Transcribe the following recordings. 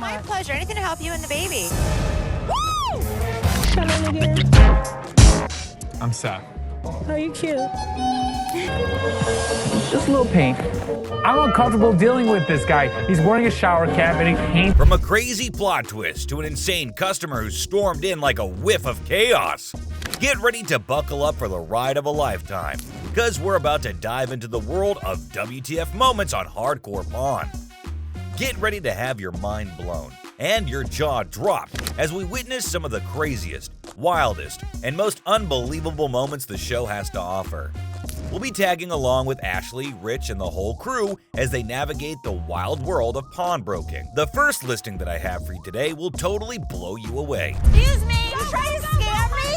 much. My pleasure. Anything to help you and the baby. Woo! Come in again. I'm Seth. Oh, you cute. Just a little pain. I'm uncomfortable dealing with this guy. He's wearing a shower cap and he paints. From a crazy plot twist to an insane customer who stormed in like a whiff of chaos. Get ready to buckle up for the ride of a lifetime, because we're about to dive into the world of WTF moments on Hardcore Pawn. Get ready to have your mind blown and your jaw dropped as we witness some of the craziest, wildest, and most unbelievable moments the show has to offer. We'll be tagging along with Ashley, Rich, and the whole crew as they navigate the wild world of pawnbroking. The first listing that I have for you today will totally blow you away. Excuse me. You trying to scam me?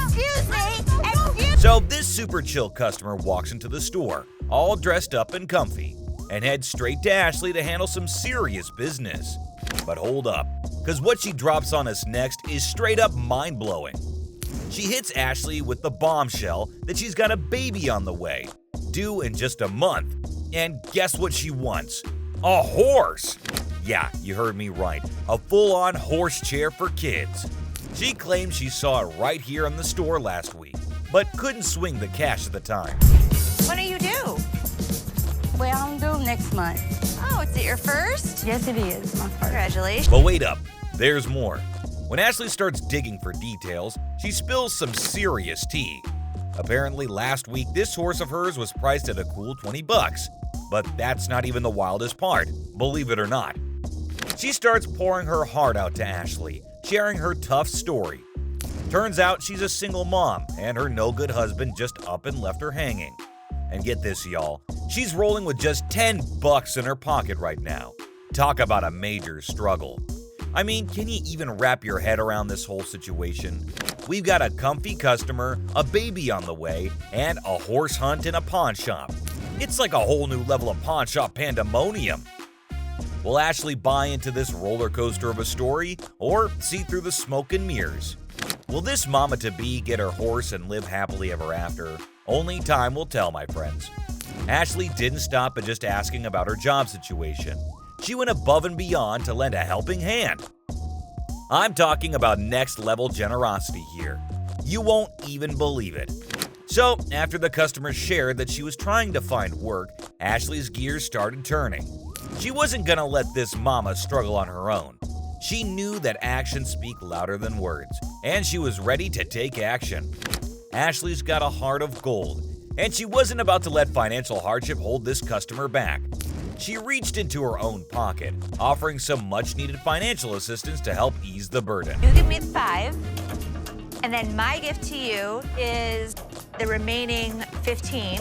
Excuse me. Excuse me. So this super chill customer walks into the store, all dressed up and comfy, and heads straight to Ashley to handle some serious business. But hold up, because what she drops on us next is straight up mind-blowing. She hits Ashley with the bombshell that she's got a baby on the way, due in just a month. And guess what she wants? A horse! Yeah, you heard me right, a full-on horse chair for kids. She claims she saw it right here in the store last week, but couldn't swing the cash at the time. When are you due? Well, I'm due next month. Oh, is it your first? Yes, it is. My first. Congratulations. But wait up, there's more. When Ashley starts digging for details, she spills some serious tea. Apparently last week this horse of hers was priced at a cool $20, but that's not even the wildest part, believe it or not. She starts pouring her heart out to Ashley, sharing her tough story. Turns out she's a single mom, and her no-good husband just up and left her hanging. And get this, y'all, she's rolling with just $10 in her pocket right now. Talk about a major struggle. I mean, can you even wrap your head around this whole situation? We've got a comfy customer, a baby on the way, and a horse hunt in a pawn shop. It's like a whole new level of pawn shop pandemonium. Will Ashley buy into this roller coaster of a story, or see through the smoke and mirrors? Will this mama-to-be get her horse and live happily ever after? Only time will tell, my friends. Ashley didn't stop at just asking about her job situation. She went above and beyond to lend a helping hand. I'm talking about next-level generosity here. You won't even believe it. So, after the customer shared that she was trying to find work, Ashley's gears started turning. She wasn't gonna let this mama struggle on her own. She knew that actions speak louder than words, and she was ready to take action. Ashley's got a heart of gold, and she wasn't about to let financial hardship hold this customer back. She reached into her own pocket, offering some much-needed financial assistance to help ease the burden. You give me the 5, and then my gift to you is the remaining 15.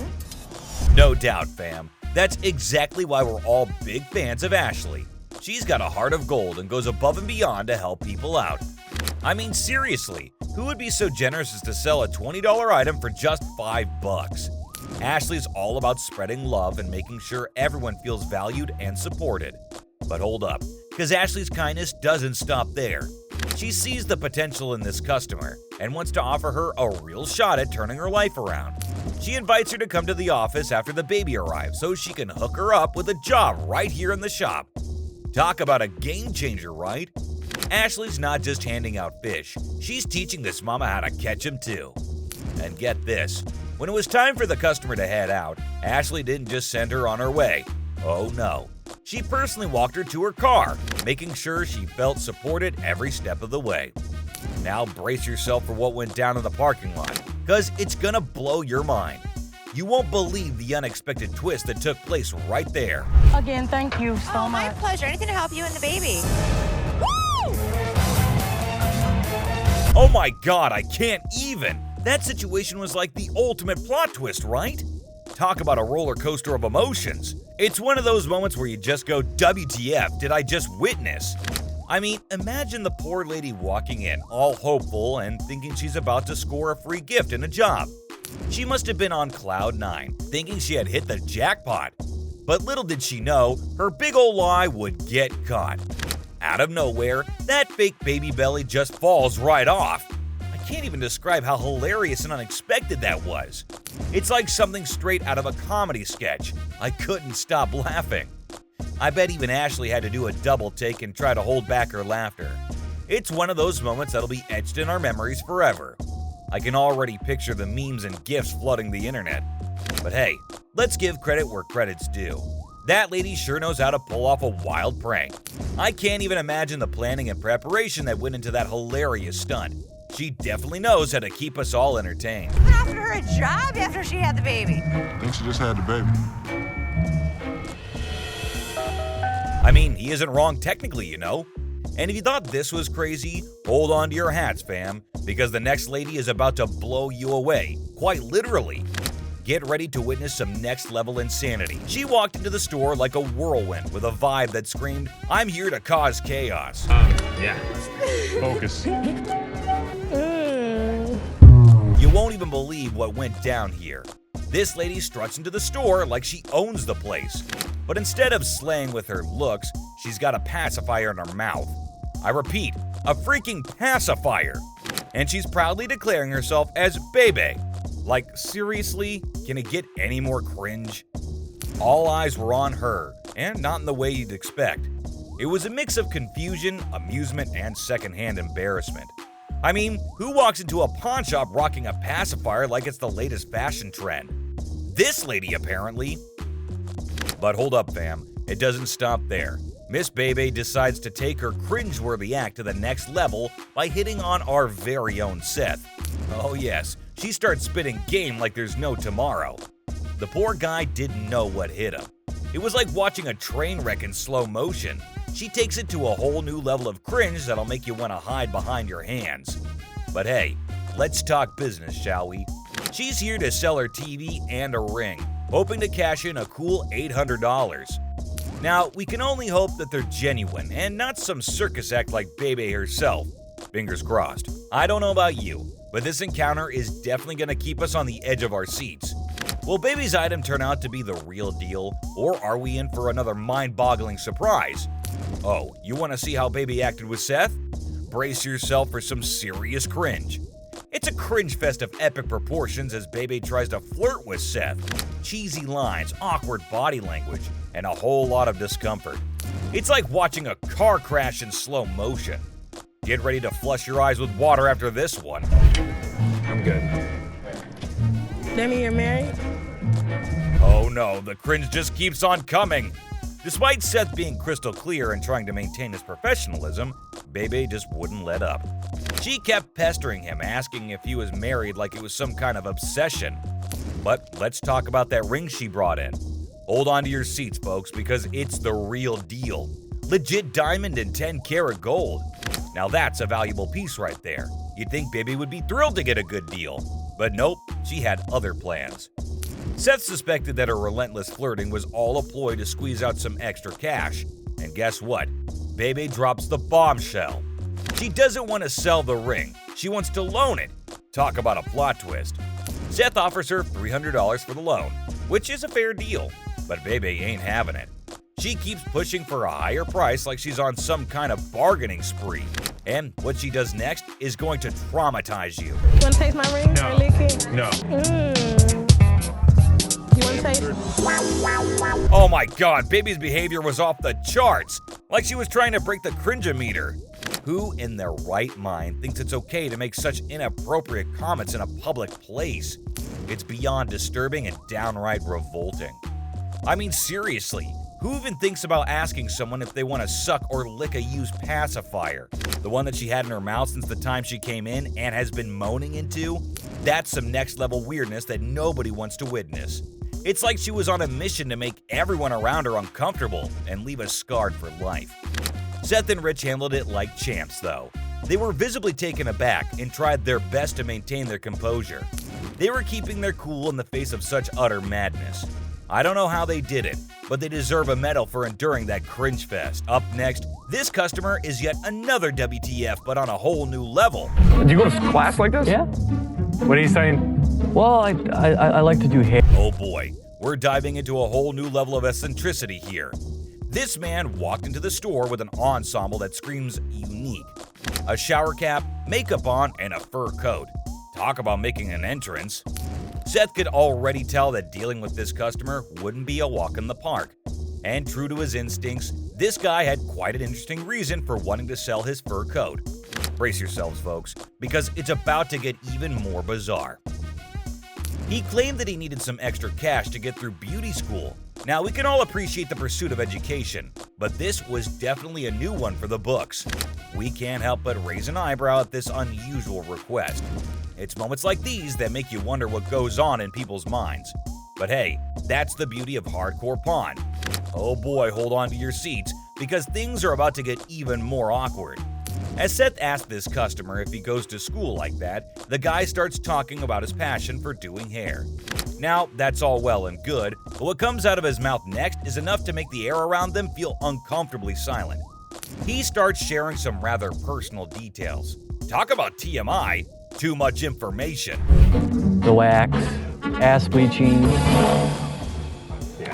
No doubt, fam. That's exactly why we're all big fans of Ashley. She's got a heart of gold and goes above and beyond to help people out. I mean, seriously, who would be so generous as to sell a $20 item for just $5? Ashley's all about spreading love and making sure everyone feels valued and supported. But hold up, because Ashley's kindness doesn't stop there. She sees the potential in this customer and wants to offer her a real shot at turning her life around. She invites her to come to the office after the baby arrives so she can hook her up with a job right here in the shop. Talk about a game changer, right? Ashley's not just handing out fish, she's teaching this mama how to catch 'em too. And get this, when it was time for the customer to head out, Ashley didn't just send her on her way. Oh no. She personally walked her to her car, making sure she felt supported every step of the way. Now brace yourself for what went down in the parking lot, because it's gonna blow your mind. You won't believe the unexpected twist that took place right there. Again, thank you so Oh, my much. pleasure. Anything to help you and the baby. Woo! Oh my god, I can't even! That situation was like the ultimate plot twist, right? Talk about a roller coaster of emotions. It's one of those moments where you just go, WTF, did I just witness? I mean, imagine the poor lady walking in, all hopeful and thinking she's about to score a free gift and a job. She must have been on cloud 9, thinking she had hit the jackpot. But little did she know, her big ol' lie would get caught. Out of nowhere, that fake baby belly just falls right off. I can't even describe how hilarious and unexpected that was. It's like something straight out of a comedy sketch. I couldn't stop laughing. I bet even Ashley had to do a double take and try to hold back her laughter. It's one of those moments that'll be etched in our memories forever. I can already picture the memes and gifs flooding the internet. But hey, let's give credit where credit's due. That lady sure knows how to pull off a wild prank. I can't even imagine the planning and preparation that went into that hilarious stunt. She definitely knows how to keep us all entertained. Who offered her a job after she had the baby? I think she just had the baby. I mean, he isn't wrong technically, you know. And if you thought this was crazy, hold on to your hats, fam, because the next lady is about to blow you away, quite literally. Get ready to witness some next-level insanity. She walked into the store like a whirlwind with a vibe that screamed, "I'm here to cause chaos." Yeah. Focus. You won't even believe what went down here. This lady struts into the store like she owns the place. But instead of slaying with her looks, she's got a pacifier in her mouth. I repeat, a freaking pacifier. And she's proudly declaring herself as Bebe. Like, seriously? Can it get any more cringe? All eyes were on her, and not in the way you'd expect. It was a mix of confusion, amusement, and secondhand embarrassment. I mean, who walks into a pawn shop rocking a pacifier like it's the latest fashion trend? This lady, apparently. But hold up, fam. It doesn't stop there. Miss Bebe decides to take her cringeworthy act to the next level by hitting on our very own Seth. Oh yes, she starts spitting game like there's no tomorrow. The poor guy didn't know what hit him. It was like watching a train wreck in slow motion. She takes it to a whole new level of cringe that'll make you want to hide behind your hands. But hey, let's talk business, shall we? She's here to sell her TV and a ring, hoping to cash in a cool $800. Now, we can only hope that they're genuine and not some circus act like Bebe herself. Fingers crossed. I don't know about you, but this encounter is definitely going to keep us on the edge of our seats. Will Bebe's item turn out to be the real deal, or are we in for another mind-boggling surprise? Oh, you want to see how Bebe acted with Seth? Brace yourself for some serious cringe. It's a cringe fest of epic proportions as Bebe tries to flirt with Seth. Cheesy lines, awkward body language, and a whole lot of discomfort. It's like watching a car crash in slow motion. Get ready to flush your eyes with water after this one. I'm good. That mean you're married? Oh no, the cringe just keeps on coming. Despite Seth being crystal clear and trying to maintain his professionalism, Bebe just wouldn't let up. She kept pestering him, asking if he was married like it was some kind of obsession. But let's talk about that ring she brought in. Hold on to your seats, folks, because it's the real deal. Legit diamond and 10-karat gold. Now that's a valuable piece right there. You'd think Bebe would be thrilled to get a good deal. But nope, she had other plans. Seth suspected that her relentless flirting was all a ploy to squeeze out some extra cash. And guess what? Bebe drops the bombshell. She doesn't want to sell the ring. She wants to loan it. Talk about a plot twist. Seth offers her $300 for the loan, which is a fair deal, but Bebe ain't having it. She keeps pushing for a higher price like she's on some kind of bargaining spree. And what she does next is going to traumatize you. You want to taste my ring? No. Or lick it? No. You want to taste it? Oh my god, Bebe's behavior was off the charts, like she was trying to break the cringe-o-meter. Who in their right mind thinks it's okay to make such inappropriate comments in a public place? It's beyond disturbing and downright revolting. I mean, seriously, who even thinks about asking someone if they want to suck or lick a used pacifier? The one that she had in her mouth since the time she came in and has been moaning into? That's some next-level weirdness that nobody wants to witness. It's like she was on a mission to make everyone around her uncomfortable and leave us scarred for life. Seth and Rich handled it like champs, though. They were visibly taken aback and tried their best to maintain their composure. They were keeping their cool in the face of such utter madness. I don't know how they did it, but they deserve a medal for enduring that cringe fest. Up next, this customer is yet another WTF, but on a whole new level. Do you go to class like this? Yeah. What are you saying? Well, I like to do hair. Oh boy, we're diving into a whole new level of eccentricity here. This man walked into the store with an ensemble that screams unique. A shower cap, makeup on, and a fur coat. Talk about making an entrance. Seth could already tell that dealing with this customer wouldn't be a walk in the park. And true to his instincts, this guy had quite an interesting reason for wanting to sell his fur coat. Brace yourselves, folks, because it's about to get even more bizarre. He claimed that he needed some extra cash to get through beauty school. Now, we can all appreciate the pursuit of education, but this was definitely a new one for the books. We can't help but raise an eyebrow at this unusual request. It's moments like these that make you wonder what goes on in people's minds. But hey, that's the beauty of hardcore pawn. Oh boy, hold on to your seats, because things are about to get even more awkward. As Seth asked this customer if he goes to school like that, the guy starts talking about his passion for doing hair. Now, that's all well and good, but what comes out of his mouth next is enough to make the air around them feel uncomfortably silent. He starts sharing some rather personal details. Talk about TMI, too much information. The wax, ass bleaching.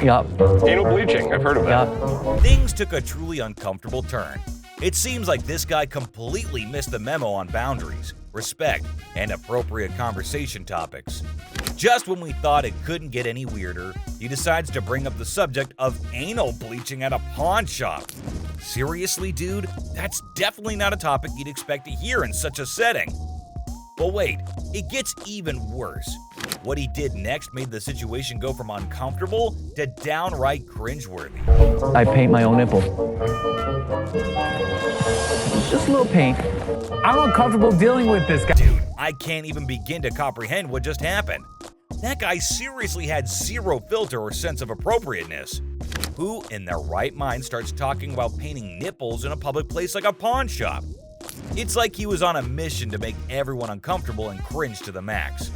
Yup. Anal bleaching, I've heard of that. Yup. Things took a truly uncomfortable turn. It seems like this guy completely missed the memo on boundaries, respect, and appropriate conversation topics. Just when we thought it couldn't get any weirder, he decides to bring up the subject of anal bleaching at a pawn shop. Seriously, dude? That's definitely not a topic you'd expect to hear in such a setting. But wait, it gets even worse. What he did next made the situation go from uncomfortable to downright cringeworthy. I paint my own nipple. Just a little paint. I'm uncomfortable dealing with this guy. Dude, I can't even begin to comprehend what just happened. That guy seriously had zero filter or sense of appropriateness. Who in their right mind starts talking about painting nipples in a public place like a pawn shop? It's like he was on a mission to make everyone uncomfortable and cringe to the max.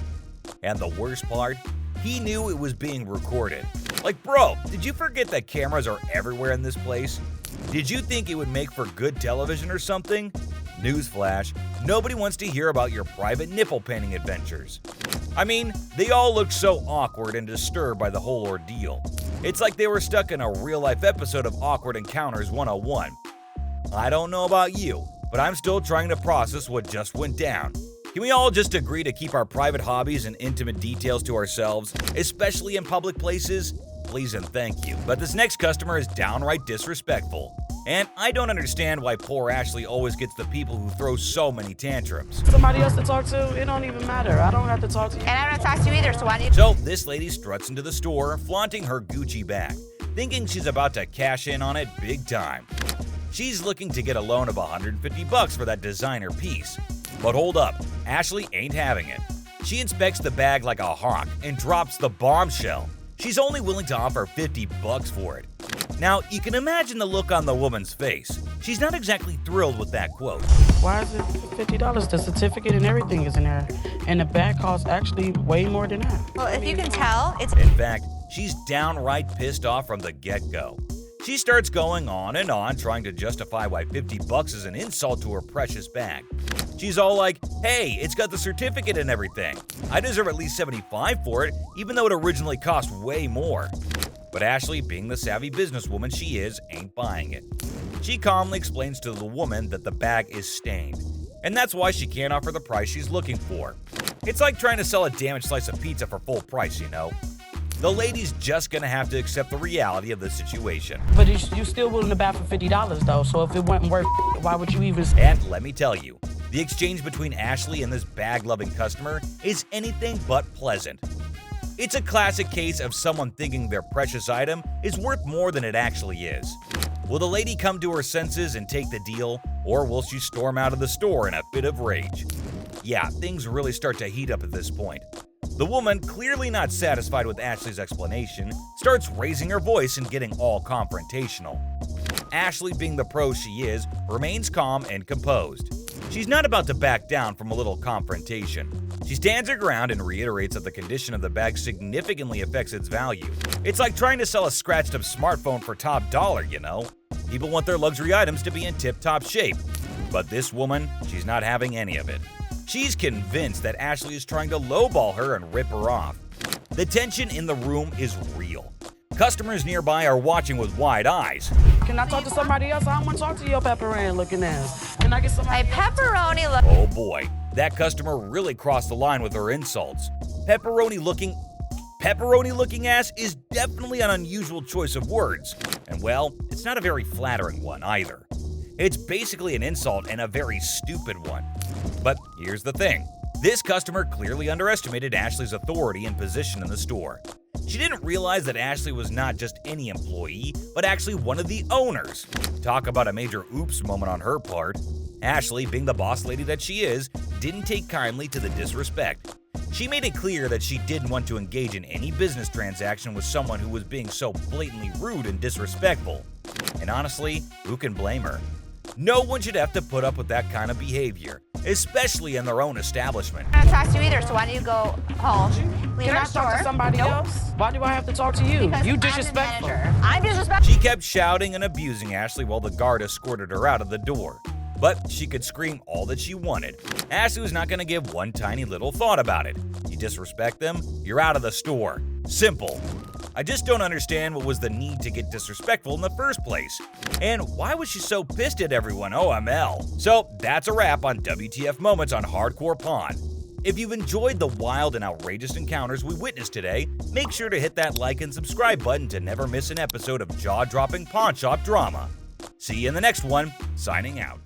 And the worst part? He knew it was being recorded. Like, bro, did you forget that cameras are everywhere in this place? Did you think it would make for good television or something? Newsflash, nobody wants to hear about your private nipple painting adventures. I mean, they all looked so awkward and disturbed by the whole ordeal. It's like they were stuck in a real-life episode of Awkward Encounters 101. I don't know about you, but I'm still trying to process what just went down. Can we all just agree to keep our private hobbies and intimate details to ourselves, especially in public places? Please and thank you. But this next customer is downright disrespectful. And I don't understand why poor Ashley always gets the people who throw so many tantrums. Somebody else to talk to, it don't even matter. I don't have to talk to you. And I don't talk to you either, so why do you? So this lady struts into the store, flaunting her Gucci bag, thinking she's about to cash in on it big time. She's looking to get a loan of $150 for that designer piece. But hold up, Ashley ain't having it. She inspects the bag like a hawk and drops the bombshell. She's only willing to offer $50 for it. Now, you can imagine the look on the woman's face. She's not exactly thrilled with that quote. Why is it $50? The certificate and everything is in there. And the bag costs actually way more than that. Well, if you can tell, it's In fact, she's downright pissed off from the get-go. She starts going on and on, trying to justify why $50 is an insult to her precious bag. She's all like, hey, it's got the certificate and everything. I deserve at least $75 for it, even though it originally cost way more. But Ashley, being the savvy businesswoman she is, ain't buying it. She calmly explains to the woman that the bag is stained, and that's why she can't offer the price she's looking for. It's like trying to sell a damaged slice of pizza for full price, you know? The lady's just gonna have to accept the reality of the situation. But you still willing to buy for $50 though, so if it wasn't worth it, why would you even... And let me tell you, the exchange between Ashley and this bag-loving customer is anything but pleasant. It's a classic case of someone thinking their precious item is worth more than it actually is. Will the lady come to her senses and take the deal, or will she storm out of the store in a fit of rage? Yeah, things really start to heat up at this point. The woman, clearly not satisfied with Ashley's explanation, starts raising her voice and getting all confrontational. Ashley, being the pro she is, remains calm and composed. She's not about to back down from a little confrontation. She stands her ground and reiterates that the condition of the bag significantly affects its value. It's like trying to sell a scratched-up smartphone for top dollar, you know? People want their luxury items to be in tip-top shape. But this woman, she's not having any of it. She's convinced that Ashley is trying to lowball her and rip her off. The tension in the room is real. Customers nearby are watching with wide eyes. Can I talk to somebody else? I don't want to talk to your pepperoni looking ass. Can I get my somebody... pepperoni look. Oh boy, that customer really crossed the line with her insults. Pepperoni looking ass is definitely an unusual choice of words. And well, it's not a very flattering one either. It's basically an insult and a very stupid one. But here's the thing. This customer clearly underestimated Ashley's authority and position in the store. She didn't realize that Ashley was not just any employee, but actually one of the owners. Talk about a major oops moment on her part. Ashley, being the boss lady that she is, didn't take kindly to the disrespect. She made it clear that she didn't want to engage in any business transaction with someone who was being so blatantly rude and disrespectful. And honestly, who can blame her? No one should have to put up with that kind of behavior, especially in their own establishment. I don't trust you either, so why don't you go home, leave Can I that door? talk to somebody else? Why do I have to talk to you? Because You I'm the disrespectful. manager. I'm disrespectful. She kept shouting and abusing Ashley while the guard escorted her out of the door. But she could scream all that she wanted. Ashley was not going to give one tiny little thought about it. You disrespect them, you're out of the store. Simple. I just don't understand what was the need to get disrespectful in the first place. And why was she so pissed at everyone? OML. So that's a wrap on WTF Moments on Hardcore Pawn. If you've enjoyed the wild and outrageous encounters we witnessed today, make sure to hit that like and subscribe button to never miss an episode of jaw-dropping pawn shop drama. See you in the next one. Signing out.